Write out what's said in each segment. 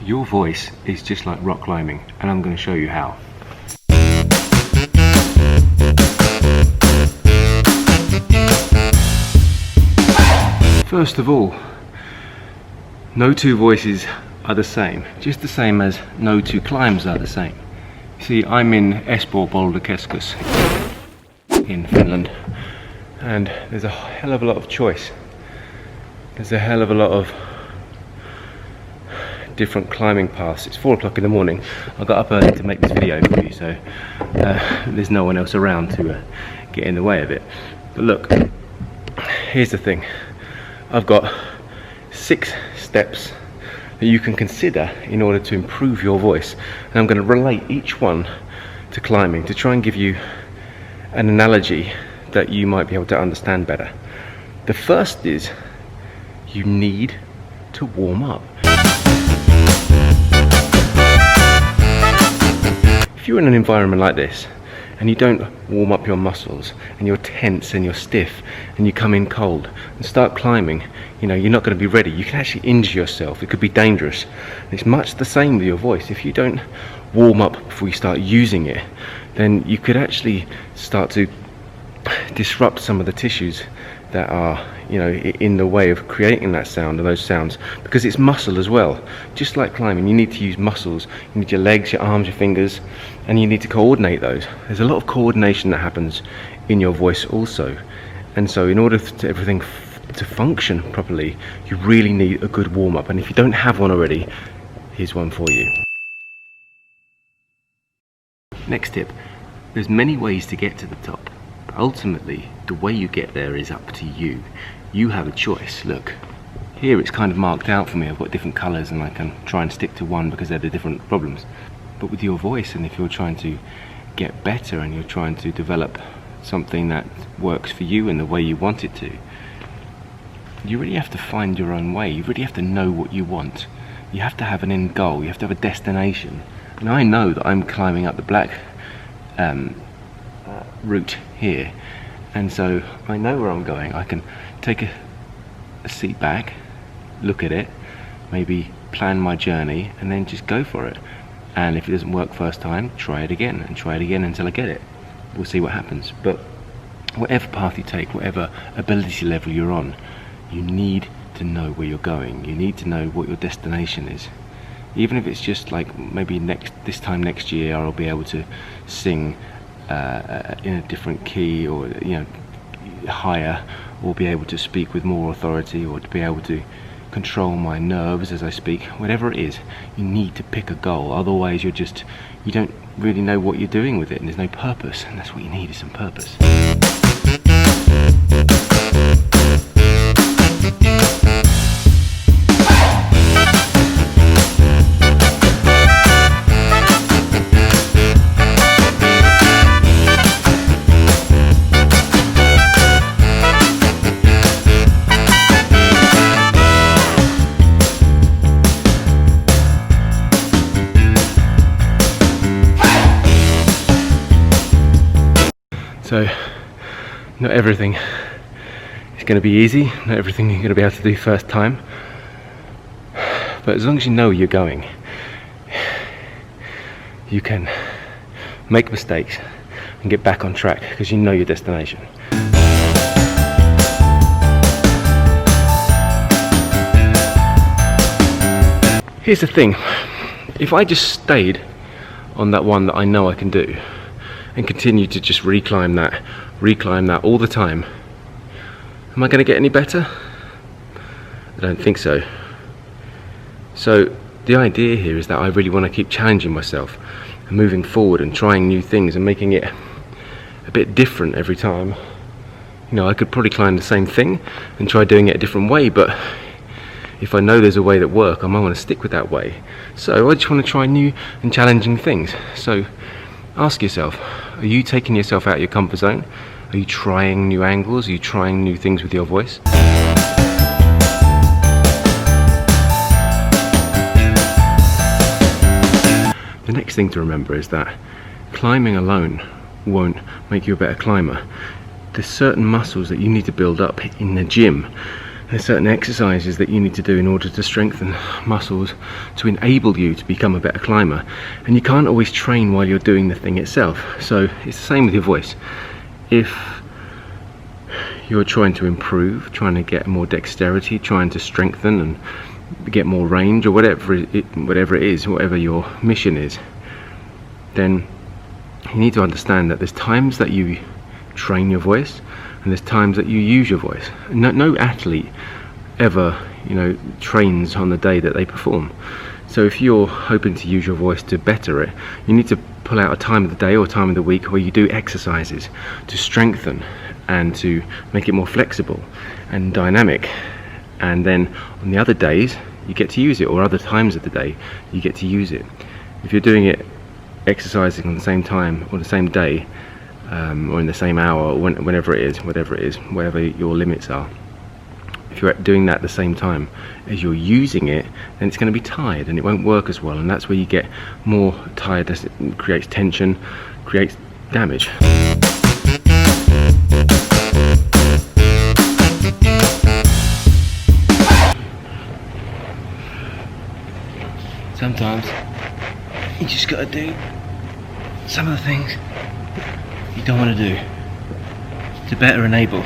Your voice is just like rock climbing, and I'm going to show you how. First of all, no two voices are the same, just the same as no two climbs are the same. See, I'm in Espoo Boulderkeskus in Finland, and there's a hell of a lot of choice. There's a hell of a lot of different climbing paths. It's 4 o'clock in the morning. I got up early to make this video for you, so there's no one else around to get in the way of it. But look, here's the thing. I've got 6 steps that you can consider in order to improve your voice, and I'm going to relate each one to climbing to try and give you an analogy that you might be able to understand better. The first is you need to warm up. If you're in an environment like this and you don't warm up your muscles and you're tense and you're stiff and you come in cold and start climbing, you know, you're not going to be ready. You can actually injure yourself. It could be dangerous. It's much the same with your voice. If you don't warm up before you start using it, then you could actually start to disrupt some of the tissues that are, you know, in the way of creating that sound and those sounds, because it's muscle as well. Just like climbing, you need to use muscles. You need your legs, your arms, your fingers, and you need to coordinate those. There's a lot of coordination that happens in your voice also, and so in order for everything to function properly, you really need a good warm-up. And if you don't have one already, here's one for you. Next tip: there's many ways to get to the top. Ultimately, the way you get there is up to you. You have a choice. Look, here it's kind of marked out for me. I've got different colours and I can try and stick to one because they're the different problems. But with your voice, and if you're trying to get better and you're trying to develop something that works for you in the way you want it to, you really have to find your own way. You really have to know what you want. You have to have an end goal. You have to have a destination. And I know that I'm climbing up the black route here, and so I know where I'm going. I can take a seat back, look at it, maybe plan my journey, and then just go for it. And if it doesn't work first time, try it again and try it again until I get it. We'll see what happens. But whatever path you take, whatever ability level you're on, you need to know where you're going. You need to know what your destination is. Even if it's just like maybe this time next year I'll be able to sing in a different key, or you know, higher, or be able to speak with more authority, or to be able to control my nerves as I speak. Whatever it is, you need to pick a goal. Otherwise you don't really know what you're doing with it, and there's no purpose, and that's what you need, is some purpose. So, not everything is going to be easy, not everything you're going to be able to do first time, but as long as you know where you're going, you can make mistakes and get back on track because you know your destination. Here's the thing: if I just stayed on that one that I know I can do, and continue to just reclimb that all the time, am I going to get any better? I don't think so. So the idea here is that I really want to keep challenging myself and moving forward and trying new things and making it a bit different every time. You know, I could probably climb the same thing and try doing it a different way, but if I know there's a way that works, I might want to stick with that way. So I just want to try new and challenging things. So ask yourself, are you taking yourself out of your comfort zone? Are you trying new angles? Are you trying new things with your voice? The next thing to remember is that climbing alone won't make you a better climber. There's certain muscles that you need to build up in the gym There's certain exercises that you need to do in order to strengthen muscles to enable you to become a better climber, and you can't always train while you're doing the thing itself. So it's the same with your voice. If you're trying to improve, trying to get more dexterity, trying to strengthen and get more range, or whatever it is, whatever your mission is, then you need to understand that there's times that you train your voice and there's times that you use your voice. No athlete ever, trains on the day that they perform. So if you're hoping to use your voice to better it, you need to pull out a time of the day or time of the week where you do exercises to strengthen and to make it more flexible and dynamic, and then on the other days you get to use it, or other times of the day you get to use it. If you're doing it, exercising on the same time or the same day, or in the same hour, or whatever your limits are, if you're doing that at the same time as you're using it, then it's going to be tired and it won't work as well, and that's where you get more tiredness. It creates tension, creates damage. Sometimes you just got to do some of the things you don't want to do to better enable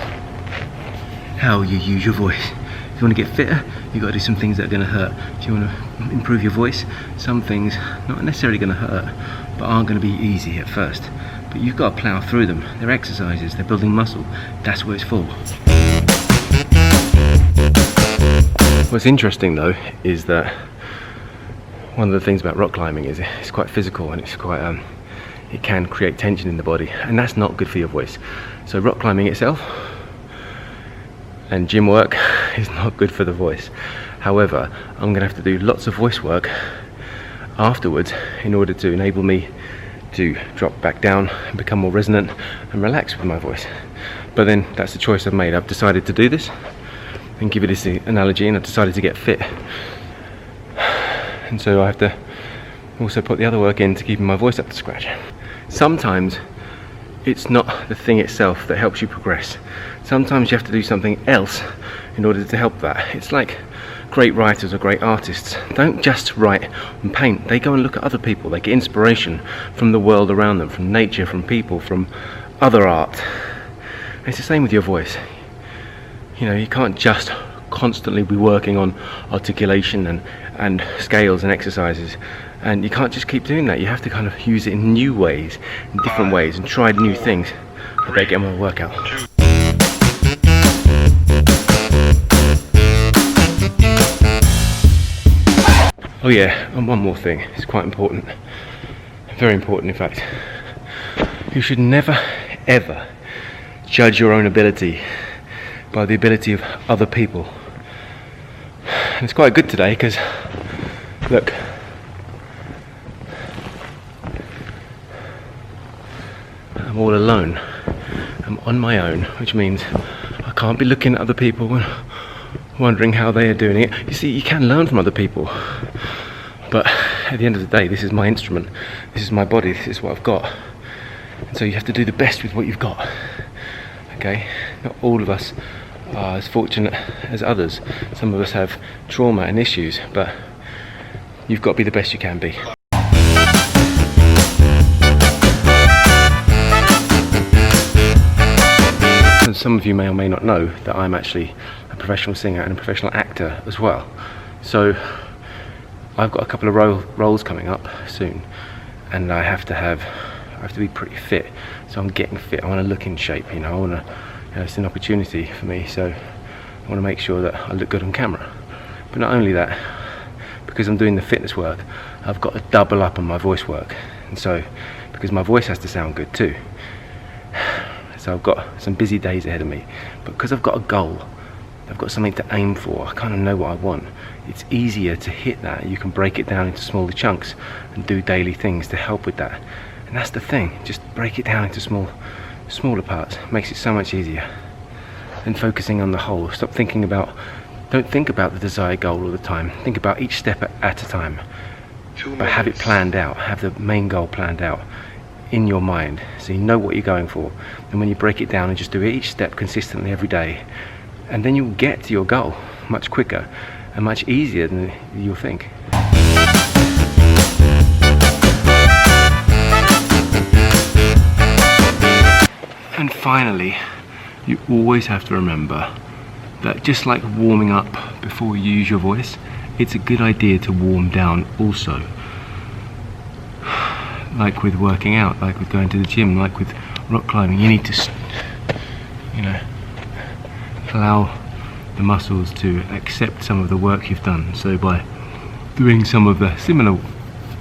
how you use your voice. If you want to get fitter, you've got to do some things that are going to hurt. If you want to improve your voice, some things not necessarily going to hurt, but aren't going to be easy at first. But you've got to plough through them. They're exercises, they're building muscle. That's what it's for. What's interesting though is that one of the things about rock climbing is it's quite physical, and it's quite it can create tension in the body, and that's not good for your voice. So rock climbing itself and gym work is not good for the voice. However, I'm going to have to do lots of voice work afterwards in order to enable me to drop back down and become more resonant and relax with my voice. But then that's the choice I've made. I've decided to do this and give it this analogy, and I've decided to get fit. And so I have to also put the other work in to keeping my voice up to scratch. Sometimes it's not the thing itself that helps you progress. Sometimes you have to do something else in order to help that. It's like great writers or great artists don't just write and paint. They go and look at other people. They get inspiration from the world around them, from nature, from people, from other art. And it's the same with your voice. You can't just constantly be working on articulation and scales and exercises, and you can't just keep doing that. You have to kind of use it in new ways, in different ways, and try new things. I better get my workout. Oh yeah, and one more thing, it's quite important, very important in fact. You should never ever judge your own ability by the ability of other people. And it's quite good today because, look, I'm all alone. I'm on my own, which means I can't be looking at other people and wondering how they are doing it. You see, you can learn from other people, but at the end of the day, this is my instrument, this is my body, this is what I've got. And so you have to do the best with what you've got. Okay? Not all of us are as fortunate as others. Some of us have trauma and issues, but you've got to be the best you can be. And some of you may or may not know that I'm actually a professional singer and a professional actor as well. So I've got a couple of roles coming up soon, and I have to be pretty fit. So I'm getting fit. I want to look in shape. It's an opportunity for me, so I want to make sure that I look good on camera. But not only that, because I'm doing the fitness work, I've got to double up on my voice work, and so because my voice has to sound good too. So I've got some busy days ahead of me, but because I've got a goal, I've got something to aim for, I kind of know what I want. It's easier to hit that. You can break it down into smaller chunks and do daily things to help with that. And that's the thing, just break it down into smaller parts. It makes it so much easier than focusing on the whole. Don't think about the desired goal all the time. Think about each step at a time, but have it planned out, have the main goal planned out in your mind, so you know what you're going for. And when you break it down and just do each step consistently every day, and then you'll get to your goal much quicker and much easier than you'll think. And finally, you always have to remember that just like warming up before you use your voice, it's a good idea to warm down also. Like with working out, like with going to the gym, like with rock climbing, you need to, allow the muscles to accept some of the work you've done. So by doing some of the similar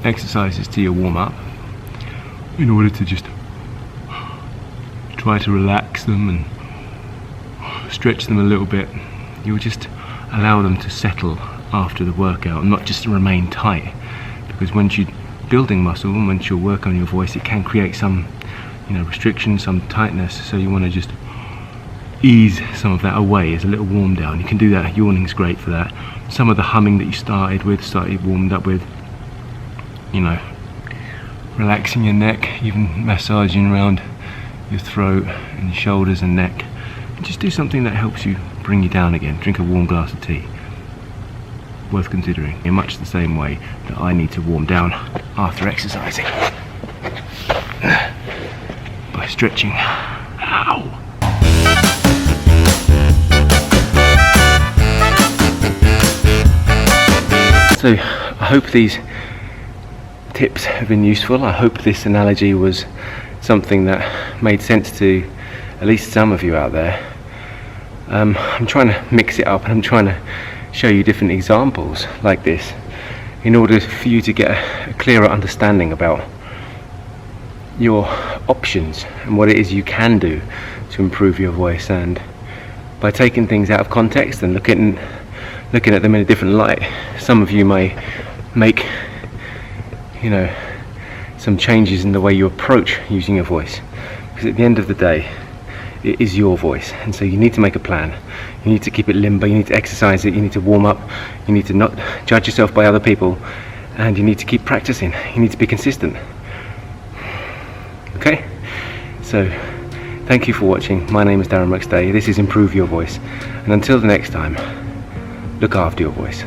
exercises to your warm-up, in order to just try to relax them and stretch them a little bit, you'll just allow them to settle after the workout and not just remain tight. Because once you're building muscle and once you work on your voice, it can create some restriction, some tightness, so you want to just ease some of that away as a little warm down. You can do that. Yawning's great for that. Some of the humming that you started warmed up with, relaxing your neck, even massaging around your throat and your shoulders and neck. And just do something that helps you bring you down again. Drink a warm glass of tea. Worth considering, in much the same way that I need to warm down after exercising by stretching. Ow! So I hope these tips have been useful. I hope this analogy was something that made sense to at least some of you out there. I'm trying to mix it up and I'm trying to show you different examples like this in order for you to get a clearer understanding about your options and what it is you can do to improve your voice. And by taking things out of context and looking at them in a different light, some of you may make some changes in the way you approach using your voice, because at the end of the day it is your voice, and so you need to make a plan. You need to keep it limber, you need to exercise it, you need to warm up, you need to not judge yourself by other people, and you need to keep practicing. You need to be consistent. Okay? So thank you for watching. My name is Darren mcstay. This is Improve Your Voice, and until the next time, look after your voice.